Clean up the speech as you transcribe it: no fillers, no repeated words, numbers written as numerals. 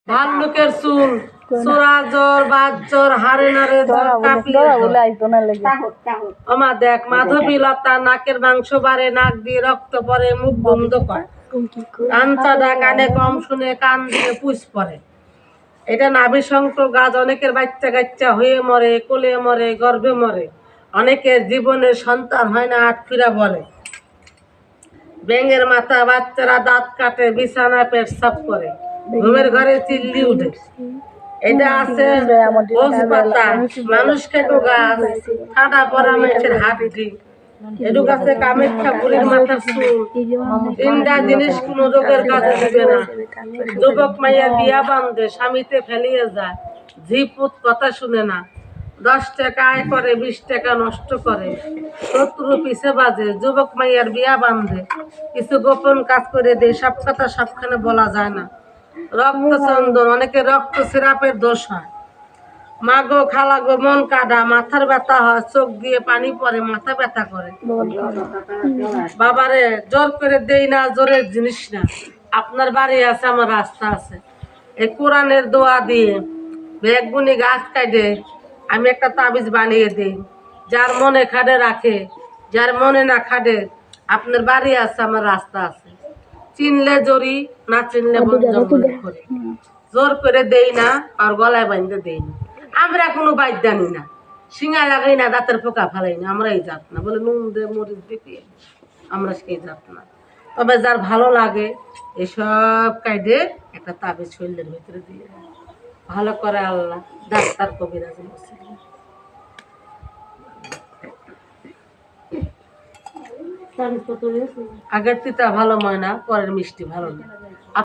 ভাল্লুকের চুল, চোরা জ্বর, বাত জ্বর, হাড়ে নাড়ে জ্বর, কাঁপিয়ে জ্বর। ওমা দেখ, মাধবী লতা, নাকের মাংস বাড়ে, নাক দিয়ে রক্ত পড়ে, মুখ বন্ধ করে, কান চাঁদা, কানে কম শুনে, কান দিয়ে পুষ পড়ে। এটা নাভিশঙ্ক গাছ, অনেকের বাচ্চা কাচ্চা হয়ে মরে, কোলে মরে, গর্ভে মরে, অনেকের জীবনের সন্তান হয় না, আটফিরা বলে। ব্যাঙের মাথা, বাচ্চারা দাঁত কাটে, বিছানা পেটসাপ করে, ঘুমের ঘরে চিল্লি উঠে। এটা আছে ভোজ পাতা, মানুষ খেকো গাছ, ঠাডা পরা মানুষের হাড্ডি। এটু গাছে কামাখ্যা বুড়ির মাথার চুল। তিনটা জিনিস কোন রোগের কাজে দিবে না। যুবক মাইয়া বিয়া বান্ধে, স্বামীতে ফেলিয়ে যায়, ঝিপুত কথা শুনে না, 10 টাকা আয় করে 20 টাকা নষ্ট করে, শত্রু পিছে বাজে, যুবক মাইয়ার বিয়া বান্ধে, কিছু গোপন কাজ করে দেয়, সব কথা সবখানে বলা যায় না। রক্ত চন্দন, অনেকে রক্ত সিরাপের দোষ হয়। মাগো খালাগো মন কাটা, মাথার ব্যথা হয়, চোখ দিয়ে পানি পড়ে, মাথা ব্যথা করে। বাবারে জোর করে দেই না, জোরের জিনিস না। আপনার বাড়ি আছে, আমার রাস্তা আছে। এই কোরআনের দোয়া দিয়ে বেগুনি গাছ কাটে আমি একটা তাবিজ বানিয়ে দিই। যার মনে খাটে রাখে, যার মনে না খাটে, আপনার বাড়ি আছে, আমার রাস্তা আছে। চিনলে জড়ি, না চিনলে বন জঙ্গল করি। জোর করে দেই না, আর গলায় বাঁধতে দেই না। আমরা কোনো বাইর জানি না, শিঙা লাগাই না, দাঁতের পোকা ফেলাই না, আমরা এই জাত না। বলে নুন দে মরিচ দিতে, আমরা সেই জাত না। তবে যার ভালো লাগে এসব কাইডে একটা তাবিজ শরীরের ভিতরে দিয়ে দেয়। ভালো করে আল্লাহ, ডাক্তার কবিরাজ আগের তিতা ভালো ময়না, পরের মিষ্টি ভালো না।